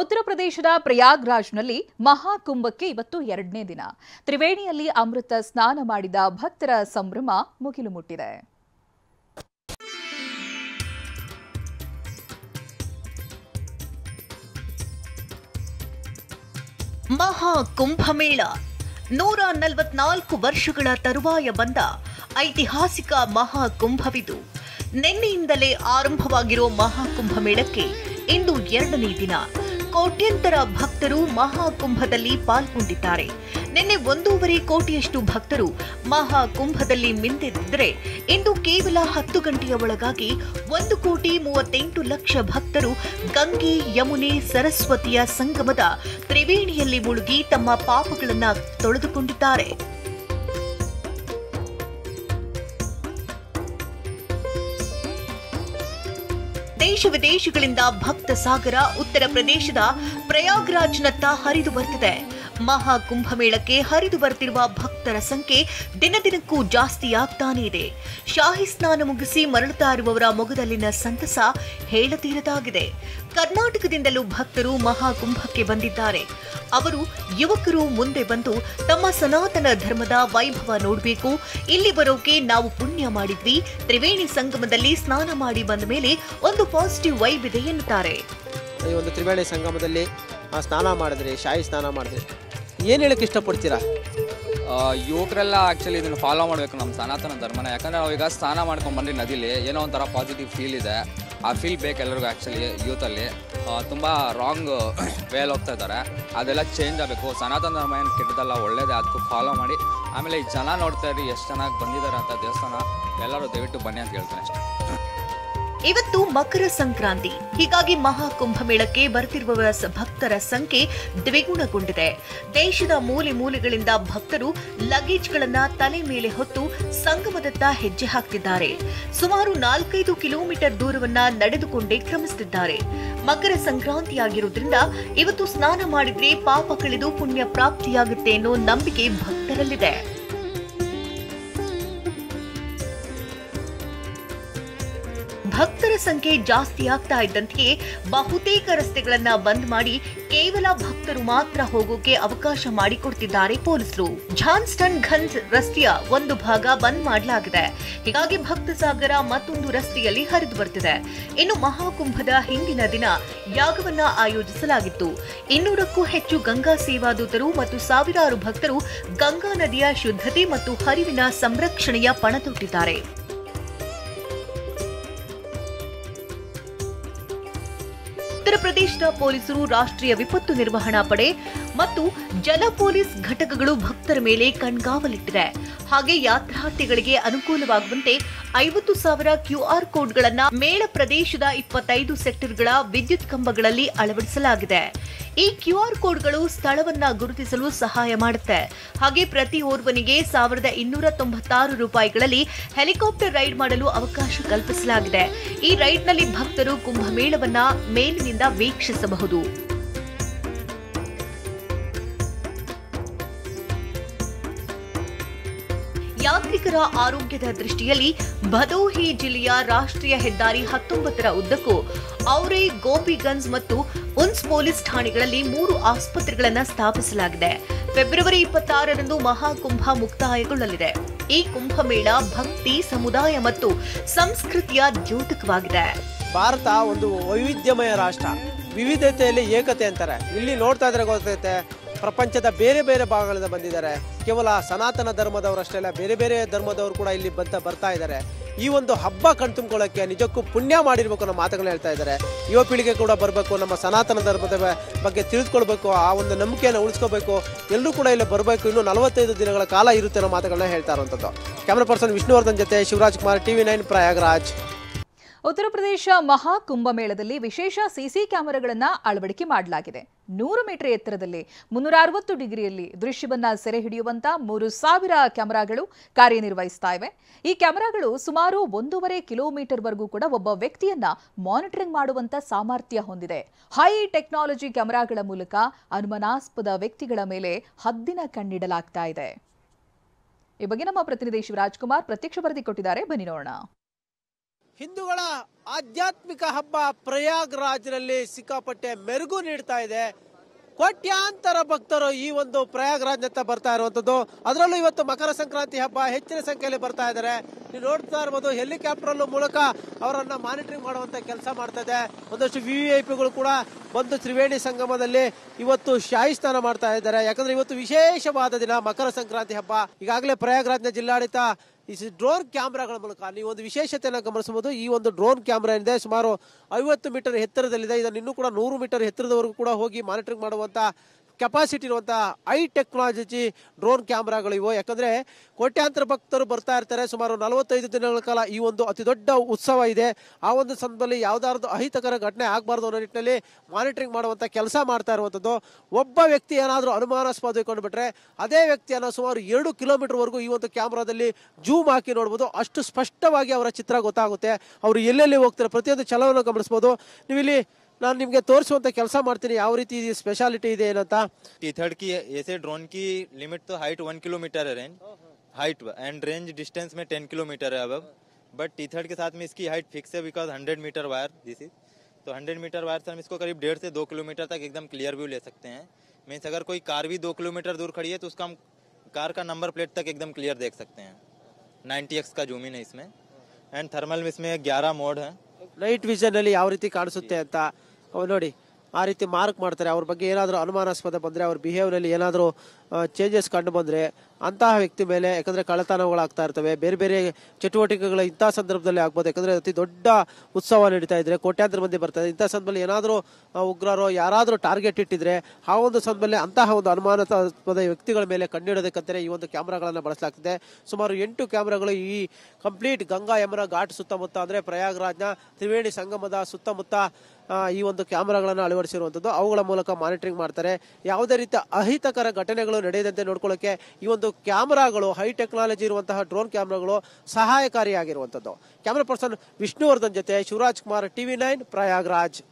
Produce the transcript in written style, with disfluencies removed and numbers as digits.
ಉತ್ತರ ಪ್ರದೇಶದ ಪ್ರಯಾಗ್ರಾಜ್ನಲ್ಲಿ ಮಹಾಕುಂಭಕ್ಕೆ ಇವತ್ತು 2ನೇ ದಿನ. ತ್ರಿವೇಣಿಯಲ್ಲಿ ಅಮೃತ ಸ್ನಾನ ಮಾಡಿದ ಭಕ್ತರ ಸಂಭ್ರಮ ಮುಗಿಲು ಮುಟ್ಟಿದೆ. ಮಹಾಕುಂಭಮೇಳ 144 ವರ್ಷಗಳ ತರುವಾಯ ಬಂದ ಐತಿಹಾಸಿಕ ಮಹಾಕುಂಭವಿದು. ನಿನ್ನೆಯಿಂದಲೇ ಆರಂಭವಾಗಿರೋ ಮಹಾಕುಂಭಮೇಳಕ್ಕೆ ಇಂದು 2ನೇ ದಿನ. ಕೋಟ್ಯಂತರ ಭಕ್ತರು ಮಹಾಕುಂಭದಲ್ಲಿ ಪಾಲ್ಗೊಂಡಿದ್ದಾರೆ. ನಿನ್ನೆ 1.5 ಕೋಟಿಯಷ್ಟು ಭಕ್ತರು ಮಹಾಕುಂಭದಲ್ಲಿ ಮಿಂದೆದ್ದರೆ ಇಂದು ಕೇವಲ 10 ಗಂಟೆಯ ಒಳಗಾಗಿ 1,38,00,000 ಭಕ್ತರು ಗಂಗೆ, ಯಮುನೆ, ಸರಸ್ವತಿಯ ಸಂಗಮದ ತ್ರಿವೇಣಿಯಲ್ಲಿ ಮುಳುಗಿ ತಮ್ಮ ಪಾಪಗಳನ್ನು ತೊಳೆದುಕೊಂಡಿದ್ದಾರೆ. ದೇಶ ವಿದೇಶಗಳಿಂದ ಭಕ್ತ ಸಾಗರ ಉತ್ತರ ಪ್ರದೇಶದ ಪ್ರಯಾಗ್ರಾಜ್ನತ್ತ ಹರಿದು ಬರ್ತಿದೆ. ಮಹಾಕುಂಭಮೇಳಕ್ಕೆ ಹರಿದು ಬರ್ತಿರುವ ಭಕ್ತರ ಸಂಖ್ಯೆ ದಿನದಿನಕ್ಕೂ ಜಾಸ್ತಿಯಾಗ್ತಾನೇ ಇದೆ. ಶಾಹಿ ಸ್ನಾನ ಮುಗಿಸಿ ಮರಳುತ್ತಾ ಇರುವವರ ಮೊಗದಲ್ಲಿನ ಸಂತಸ ಹೇಳತೀರದಾಗಿದೆ. ಕರ್ನಾಟಕದಿಂದಲೂ ಭಕ್ತರು ಮಹಾಕುಂಭಕ್ಕೆ ಬಂದಿದ್ದಾರೆ. ಅವರು ಯುವಕರು ಮುಂದೆ ಬಂದು ತಮ್ಮ ಸನಾತನ ಧರ್ಮದ ವೈಭವ ನೋಡಬೇಕು, ಇಲ್ಲಿ ಬರೋಕೆ ನಾವು ಪುಣ್ಯ ಮಾಡಿದ್ವಿ, ತ್ರಿವೇಣಿ ಸಂಗಮದಲ್ಲಿ ಸ್ನಾನ ಮಾಡಿ ಬಂದ ಮೇಲೆ ಒಂದು ಪಾಸಿಟಿವ್ ವೈಬ್ ಇದೆ ಎನ್ನುತ್ತಾರೆ. ಈ ಒಂದು ತ್ರಿವೇಣಿ ಸಂಗಮದಲ್ಲಿ ಸ್ನಾನ ಮಾಡಿದ್ರಿ, ಶಾಹಿ ಸ್ನಾನ ಮಾಡಿದ್ರಿ, ಏನು ಹೇಳಕ್ಕೆ ಇಷ್ಟಪಡ್ತೀರಾ? ಯುವಕರೆಲ್ಲ ಆ್ಯಕ್ಚುಲಿ ಇದನ್ನು ಫಾಲೋ ಮಾಡಬೇಕು ನಮ್ಮ ಸನಾತನ ಧರ್ಮನ. ಯಾಕಂದರೆ ನಾವೀಗ ಸ್ನಾನ ಮಾಡ್ಕೊಂಡು ಬಂದು ನದಿಲಿ ಏನೋ ಒಂಥರ ಪಾಸಿಟಿವ್ ಫೀಲ್ ಇದೆ. ಆ ಫೀಲ್ ಬೇಕು ಎಲ್ಲರಿಗೂ. ಆ್ಯಕ್ಚುಲಿ ಯೂತಲ್ಲಿ ತುಂಬ ರಾಂಗ್ ವೇಲ್ ಹೋಗ್ತಾ ಇದ್ದಾರೆ. ಅದೆಲ್ಲ ಚೇಂಜ್ ಆಗಬೇಕು. ಸನಾತನ ಧರ್ಮ ಏನು ಕೆಟ್ಟದಲ್ಲ, ಒಳ್ಳೇದೇ. ಅದಕ್ಕೂ ಫಾಲೋ ಮಾಡಿ. ಆಮೇಲೆ ಈ ಜನ ನೋಡ್ತಾ ಇರಿ ಎಷ್ಟು ಚೆನ್ನಾಗಿ ಬಂದಿದ್ದಾರೆ ಅಂತ ದೇವಸ್ಥಾನ. ಎಲ್ಲರೂ ದಯವಿಟ್ಟು ಬನ್ನಿ ಅಂತ ಹೇಳ್ತೇನೆ ಅಷ್ಟೇ. ಇವತ್ತು ಮಕರ ಸಂಕ್ರಾಂತಿ. ಹೀಗಾಗಿ ಮಹಾಕುಂಭಮೇಳಕ್ಕೆ ಬರ್ತಿರುವ ಭಕ್ತರ ಸಂಖ್ಯೆ ದ್ವಿಗುಣಗೊಂಡಿದೆ. ದೇಶದ ಮೂಲೆ ಮೂಲೆಗಳಿಂದ ಭಕ್ತರು ಲಗೇಜ್ಗಳನ್ನ ತಲೆ ಮೇಲೆ ಹೊತ್ತು ಸಂಗಮದತ್ತ ಹೆಜ್ಜೆ ಹಾಕ್ತಿದ್ದಾರೆ. ಸುಮಾರು 4-5 ಕಿಲೋಮೀಟರ್ ದೂರವನ್ನ ನಡೆದುಕೊಂಡೇ ಕ್ರಮಿಸುತ್ತಿದ್ದಾರೆ. ಮಕರ ಸಂಕ್ರಾಂತಿಯಾಗಿರುವುದರಿಂದ ಇವತ್ತು ಸ್ನಾನ ಮಾಡಿದ್ರೆ ಪಾಪ ಕಳೆದು ಪುಣ್ಯ ಪ್ರಾಪ್ತಿಯಾಗುತ್ತೆ ಅನ್ನೋ ನಂಬಿಕೆ ಭಕ್ತರಲ್ಲಿದೆ. ಭಕ್ತರ ಸಂಖ್ಯೆ ಜಾಸ್ತಿ ಆಗ್ತಾ ಇದ್ದಂತೆಯೇ ಬಹುತೇಕ ರಸ್ತೆಗಳನ್ನ ಬಂದ್ ಮಾಡಿ ಕೇವಲ ಭಕ್ತರು ಮಾತ್ರ ಹೋಗೋಕೆ ಅವಕಾಶ ಮಾಡಿಕೊಡ್ತಿದ್ದಾರೆ ಪೊಲೀಸರು. ಜಾನ್ಸ್ಟನ್ ಗಂಜ್ ರಸ್ತೆಯ ಒಂದು ಭಾಗ ಬಂದ್ ಮಾಡಲಾಗಿದೆ. ಹೀಗಾಗಿ ಭಕ್ತ ಸಾಗರ ಮತ್ತೊಂದು ರಸ್ತೆಯಲ್ಲಿ ಹರಿದು ಬರ್ತಿದೆ. ಇನ್ನು ಮಹಾಕುಂಭದ ಹಿಂದಿನ ದಿನ ಯಾಗವನ್ನ ಆಯೋಜಿಸಲಾಗಿತ್ತು. 200ಕ್ಕೂ ಹೆಚ್ಚು ಗಂಗಾ ಸೇವಾದೂತರು ಮತ್ತು ಸಾವಿರಾರು ಭಕ್ತರು ಗಂಗಾ ನದಿಯ ಶುದ್ಧತೆ ಮತ್ತು ಹರಿವಿನ ಸಂರಕ್ಷಣೆಯ ಪಣತೊಟ್ಟಿದ್ದಾರೆ. ಉತ್ತರ ಪ್ರದೇಶದ ಪೊಲೀಸರು, ರಾಷ್ಟ್ರೀಯ ವಿಪತ್ತು ನಿರ್ವಹಣಾ ಪಡೆ ಮತ್ತು ಜಲ ಪೊಲೀಸ್ ಘಟಕಗಳು ಭಕ್ತರ ಮೇಲೆ ಕಣ್ಗಾವಲಿಟ್ಟಿದೆ. ಹಾಗೆ ಯಾತ್ರಾರ್ಥಿಗಳಿಗೆ ಅನುಕೂಲವಾಗುವಂತೆ 50,000 QR ಕೋಡ್ಗಳನ್ನು ಮೇಳ ಪ್ರದೇಶದ 25 ಸೆಕ್ಟರ್ಗಳ ವಿದ್ಯುತ್ ಕಂಬಗಳಲ್ಲಿ ಅಳವಡಿಸಲಾಗಿದೆ. ಈ QR ಕೋಡ್ಗಳು ಸ್ಥಳವನ್ನ ಗುರುತಿಸಲು ಸಹಾಯ ಮಾಡುತ್ತೆ. ಹಾಗೆ ಪ್ರತಿ ಓರ್ವನಿಗೆ ₹1,296 ಹೆಲಿಕಾಪ್ಟರ್ ರೈಡ್ ಮಾಡಲು ಅವಕಾಶ ಕಲ್ಪಿಸಲಾಗಿದೆ. ಈ ರೈಡ್ನಲ್ಲಿ ಭಕ್ತರು ಕುಂಭಮೇಳವನ್ನ ಮೇಲಿನಿಂದ ವೀಕ್ಷಿಸಬಹುದು. ಯಾತ್ರಿಕರ ಆರೋಗ್ಯದ ದೃಷ್ಟಿಯಲ್ಲಿ ಭದೋಹಿ ಜಿಲ್ಲೆಯ ರಾಷ್ಟ್ರೀಯ ಹೆದ್ದಾರಿ 19ರ ಉದ್ದಕ್ಕೂ ಔರೇ, ಗೋಪಿಗಂಜ್ ಮತ್ತು ಉನ್ಸ್ ಪೊಲೀಸ್ ಠಾಣೆಗಳಲ್ಲಿ 3 ಆಸ್ಪತ್ರೆಗಳನ್ನು ಸ್ಥಾಪಿಸಲಾಗಿದೆ. ಫೆಬ್ರವರಿ 26ರಂದು ಮಹಾಕುಂಭ ಮುಕ್ತಾಯಗೊಳ್ಳಲಿದೆ. ಈ ಕುಂಭಮೇಳ ಭಕ್ತಿ, ಸಮುದಾಯ ಮತ್ತು ಸಂಸ್ಕೃತಿಯ ದ್ಯೋತಕವಾಗಿದೆ. ಭಾರತ ಒಂದು ವೈವಿಧ್ಯಮಯ ರಾಷ್ಟ್ರ. ವಿವಿಧತೆಯಲ್ಲಿ ಏಕತೆ ಅಂತಾರೆ. ಇಲ್ಲಿ ನೋಡ್ತಾ ಇದ್ರೆ ಗೊತ್ತೈತೆ, ಪ್ರಪಂಚದ ಬೇರೆ ಬೇರೆ ಭಾಗಗಳಿಂದ ಬಂದಿದ್ದಾರೆ. ಕೇವಲ ಸನಾತನ ಧರ್ಮದವರಷ್ಟೇ ಅಲ್ಲ, ಬೇರೆ ಬೇರೆ ಧರ್ಮದವರು ಕೂಡ ಇಲ್ಲಿ ಬರ್ತಾ ಇದ್ದಾರೆ. ಈ ಒಂದು ಹಬ್ಬ ಕಣ್ತುಂಬ್ಕೊಳ್ಳೋಕ್ಕೆ ನಿಜಕ್ಕೂ ಪುಣ್ಯ ಮಾಡಿರ್ಬೇಕು ಅನ್ನೋ ಮಾತುಗಳನ್ನ ಹೇಳ್ತಾ ಇದ್ದಾರೆ. ಯುವ ಪೀಳಿಗೆ ಕೂಡ ಬರಬೇಕು, ನಮ್ಮ ಸನಾತನ ಧರ್ಮದ ಬಗ್ಗೆ ತಿಳಿದುಕೊಳ್ಬೇಕು, ಆ ಒಂದು ನಂಬಿಕೆಯನ್ನು ಉಳಿಸ್ಕೋಬೇಕು, ಎಲ್ಲರೂ ಕೂಡ ಇಲ್ಲಿ ಬರಬೇಕು. ಇನ್ನು 45 ದಿನಗಳ ಕಾಲ ಇರುತ್ತೆ ಅನ್ನೋ ಮಾತುಗಳನ್ನ ಹೇಳ್ತಾ ಇರುವಂಥದ್ದು. ಕ್ಯಾಮರಾ ಪರ್ಸನ್ ವಿಷ್ಣುವರ್ಧನ್ ಜೊತೆ ಶಿವರಾಜ್ ಕುಮಾರ್, TV9 ಪ್ರಯಾಗ್ರಾಜ್. ಉತ್ತರ ಪ್ರದೇಶ ಮಹಾಕುಂಭಮೇಳದಲ್ಲಿ ವಿಶೇಷ ಸಿಸಿ ಕ್ಯಾಮೆರಾಗಳನ್ನು ಅಳವಡಿಕೆ ಮಾಡಲಾಗಿದೆ. 100 ಮೀಟರ್ ಎತ್ತರದಲ್ಲಿ 360 ಡಿಗ್ರಿಯಲ್ಲಿ ದೃಶ್ಯವನ್ನ ಸೆರೆ ಹಿಡಿಯುವಂತ 3,000 ಕ್ಯಾಮೆರಾಗಳು ಕಾರ್ಯನಿರ್ವಹಿಸ್ತಾ ಇವೆ. ಈ ಕ್ಯಾಮೆರಾಗಳು ಸುಮಾರು 1.5 ಕಿಲೋಮೀಟರ್ವರೆಗೂ ಕೂಡ ಒಬ್ಬ ವ್ಯಕ್ತಿಯನ್ನ ಮಾನಿಟರಿಂಗ್ ಮಾಡುವಂತ ಸಾಮರ್ಥ್ಯ ಹೊಂದಿದೆ. ಹೈ ಟೆಕ್ನಾಲಜಿ ಕ್ಯಾಮೆರಾಗಳ ಮೂಲಕ ಅನುಮಾನಾಸ್ಪದ ವ್ಯಕ್ತಿಗಳ ಮೇಲೆ ಹದ್ದಿನ ಕಣ್ಣಿಡಲಾಗ್ತಾ ಇದೆ. ಈ ಬಗ್ಗೆ ನಮ್ಮ ಪ್ರತಿನಿಧಿ ಶಿವರಾಜ್ ಕುಮಾರ್ ಪ್ರತ್ಯಕ್ಷ ವರದಿ ಕೊಟ್ಟಿದ್ದಾರೆ. ಬನ್ನಿ ನೋಡೋಣ. ಹಿಂದೂಗಳ ಆಧ್ಯಾತ್ಮಿಕ ಹಬ್ಬ ಪ್ರಯಾಗ್ರಾಜ್ನಲ್ಲಿ ಸಿಕ್ಕಾಪಟ್ಟೆ ಮೆರುಗು ನೀಡ್ತಾ ಇದೆ. ಕೋಟ್ಯಾಂತರ ಭಕ್ತರು ಈ ಒಂದು ಪ್ರಯಾಗ್ರಾಜ್ನತ್ತ ಬರ್ತಾ ಇರುವಂತದ್ದು. ಅದರಲ್ಲೂ ಇವತ್ತು ಮಕರ ಸಂಕ್ರಾಂತಿ ಹಬ್ಬ ಹೆಚ್ಚಿನ ಸಂಖ್ಯೆಯಲ್ಲಿ ಬರ್ತಾ ಇದ್ದಾರೆ. ನೀವು ನೋಡ್ತಾ ಇರ್ಬೋದು, ಹೆಲಿಕಾಪ್ಟರ್ ಮೂಲಕ ಅವರನ್ನ ಮಾನಿಟರಿಂಗ್ ಮಾಡುವಂತ ಕೆಲಸ ಮಾಡ್ತಾ ಇದೆ. ಒಂದಷ್ಟು VVIPಗಳು ಕೂಡ ಬಂದು ತ್ರಿವೇಣಿ ಸಂಗಮದಲ್ಲಿ ಇವತ್ತು ಶಾಹಿ ಸ್ನಾನ ಮಾಡ್ತಾ ಇದ್ದಾರೆ. ಯಾಕಂದ್ರೆ ಇವತ್ತು ವಿಶೇಷವಾದ ದಿನ, ಮಕರ ಸಂಕ್ರಾಂತಿ ಹಬ್ಬ. ಈಗಾಗಲೇ ಪ್ರಯಾಗ್ರಾಜ್ನ ಜಿಲ್ಲಾಡಳಿತ ಈ ಡ್ರೋನ್ ಕ್ಯಾಮ್ರಾಗಳ ಮೂಲಕ ನೀವು ಒಂದು ವಿಶೇಷತೆಯನ್ನು ಗಮನಿಸಬಹುದು. ಈ ಒಂದು ಡ್ರೋನ್ ಕ್ಯಾಮ್ರಾ ಇದೆ, ಸುಮಾರು 50 ಮೀಟರ್ ಎತ್ತರದಲ್ಲಿದೆ. ಇದನ್ನು ಇನ್ನೂ ಕೂಡ 100 ಮೀಟರ್ ಎತ್ತರದವರೆಗೂ ಕೂಡ ಹೋಗಿ ಮಾನಿಟರಿಂಗ್ ಮಾಡುವಂತ ಕೆಪಾಸಿಟಿ ಇರುವಂತಹ ಹೈ ಟೆಕ್ನಾಲಜಿ ಡ್ರೋನ್ ಕ್ಯಾಮ್ರಾಗಳು ಇವು. ಯಾಕಂದ್ರೆ ಕೋಟ್ಯಾಂತರ ಭಕ್ತರು ಬರ್ತಾ ಇರ್ತಾರೆ. ಸುಮಾರು 45 ದಿನಗಳ ಕಾಲ ಈ ಒಂದು ಅತಿ ದೊಡ್ಡ ಉತ್ಸವ ಇದೆ. ಆ ಒಂದು ಸಂದರ್ಭದಲ್ಲಿ ಯಾವ್ದಾದ್ರು ಅಹಿತಕರ ಘಟನೆ ಆಗಬಾರ್ದು ಅನ್ನೋ ನಿಟ್ಟಿನಲ್ಲಿ ಮಾನಿಟರಿಂಗ್ ಮಾಡುವಂತ ಕೆಲಸ ಮಾಡ್ತಾ ಇರುವಂತದ್ದು. ಒಬ್ಬ ವ್ಯಕ್ತಿ ಏನಾದರೂ ಅನುಮಾನಾಸ್ಪದ ಕೊಂಡ್ಬಿಟ್ರೆ ಅದೇ ವ್ಯಕ್ತಿಯನ್ನ ಸುಮಾರು 2 ಕಿಲೋಮೀಟರ್ ವರೆಗೂ ಈ ಒಂದು ಕ್ಯಾಮ್ರಾದಲ್ಲಿ ಜೂಮ್ ಹಾಕಿ ನೋಡಬಹುದು. ಅಷ್ಟು ಸ್ಪಷ್ಟವಾಗಿ ಅವರ ಚಿತ್ರ ಗೊತ್ತಾಗುತ್ತೆ. ಅವರು ಎಲ್ಲೆಲ್ಲಿ ಹೋಗ್ತಾರೆ ಪ್ರತಿಯೊಂದು ಚಲವನ್ನು ಗಮನಿಸಬಹುದು. ನೀವು ಇಲ್ಲಿ ನಾನು ನಿಮಗೆ ತೋರಿಸುವಂತ ಕೆಲಸ ಮಾಡ್ತೀನಿ ಯಾವ ರೀತಿ ಸ್ಪೆಷಾಲಿಟಿ ಇದೆ ಏನಂತ. T-3 की ऐसे ड्रोन की लिमिट तो हाइट 1 किलोमीटर है, range height and range distance में 10 किलोमीटर है अब. बट T-3 के साथ में इसकी हाइट फिक्स है because 100 metre wire this is. तो 100 मीटर वायर से हम इसको करीब 1.5 से 2 किलोमीटर तक एकदम क्लियर व्यू ले सकते हैं. मीन्स अगर कोई कार भी 2 किलोमीटर दूर खड़ी है तो उसका हम कार का नंबर प्लेट तक एकदम क्लियर देख सकते हैं. 90x का जूम इन है इसमें. एंड थर्मल में इसमें 11 मोड है. ನೈಟ್ ವಿಷನ್ ಅಲ್ಲಿ ಯಾವ ರೀತಿ ಕಾಣಿಸುತ್ತೆ ಅಂತ ನೋಡಿ ಆ ರೀತಿ ಮಾರ್ಕ್ ಮಾಡ್ತಾರೆ. ಅವ್ರ ಬಗ್ಗೆ ಏನಾದರೂ ಅನುಮಾನಾಸ್ಪದ ಬಂದ್ರೆ, ಅವ್ರ ಬಿಹೇವಿಯರ್ ಅಲ್ಲಿ ಏನಾದರೂ ಚೇಂಜಸ್ ಕಂಡು ಬಂದ್ರೆ ಅಂತಹ ವ್ಯಕ್ತಿ ಮೇಲೆ, ಯಾಕಂದ್ರೆ ಕಳ್ಳತನಗಳಾಗ್ತಾ ಇರ್ತವೆ, ಬೇರೆ ಬೇರೆ ಚಟುವಟಿಕೆಗಳು ಇಂತಹ ಸಂದರ್ಭದಲ್ಲಿ ಆಗ್ಬೋದು. ಯಾಕಂದ್ರೆ ಅತಿ ದೊಡ್ಡ ಉತ್ಸವ ನಡೀತಾ ಇದ್ರೆ ಕೋಟ್ಯಾಂತರ ಮಂದಿ ಬರ್ತಾರೆ. ಇಂತಹ ಸಂದರ್ಭದಲ್ಲಿ ಏನಾದರೂ ಉಗ್ರರು ಯಾರಾದರೂ ಟಾರ್ಗೆಟ್ ಇಟ್ಟಿದ್ರೆ ಆ ಒಂದು ಸಂದರ್ಭದಲ್ಲಿ ಅಂತಹ ಒಂದು ಅನುಮಾನಾಸ್ಪದ ವ್ಯಕ್ತಿಗಳ ಮೇಲೆ ಕಂಡುಹಿಡೋದಕ್ಕಂತಾನೆ ಈ ಒಂದು ಕ್ಯಾಮ್ರಾಗಳನ್ನು ಬಳಸಲಾಗ್ತದೆ. ಸುಮಾರು 8 ಕ್ಯಾಮ್ರಾಗಳು ಈ ಕಂಪ್ಲೀಟ್ ಗಂಗಾ ಯಮುನಾ ಘಾಟ್ ಸುತ್ತಮುತ್ತ ಅಂದ್ರೆ ಪ್ರಯಾಗ್ರಾಜ್ನ ತ್ರಿವೇಣಿ ಸಂಗಮದ ಸುತ್ತಮುತ್ತ ಈ ಒಂದು ಕ್ಯಾಮ್ರಾಗಳನ್ನು ಅಳವಡಿಸಿರುವಂಥದ್ದು. ಅವುಗಳ ಮೂಲಕ ಮಾನಿಟರಿಂಗ್ ಮಾಡ್ತಾರೆ. ಯಾವುದೇ ರೀತಿಯ ಅಹಿತಕರ ಘಟನೆಗಳು ನಡೆಯದಂತೆ ನೋಡ್ಕೊಳ್ಳೋಕೆ ಈ ಒಂದು ಕ್ಯಾಮ್ರಾಗಳು, ಹೈ ಟೆಕ್ನಾಲಜಿ ಇರುವಂತಹ ಡ್ರೋನ್ ಕ್ಯಾಮ್ರಾಗಳು ಸಹಾಯಕಾರಿಯಾಗಿರುವಂಥದ್ದು. ಕ್ಯಾಮ್ರಾ ಪರ್ಸನ್ ವಿಷ್ಣುವರ್ಧನ್ ಜೊತೆ ಶಿವರಾಜ್ ಕುಮಾರ್, TV9 ಪ್ರಯಾಗ್ರಾಜ್.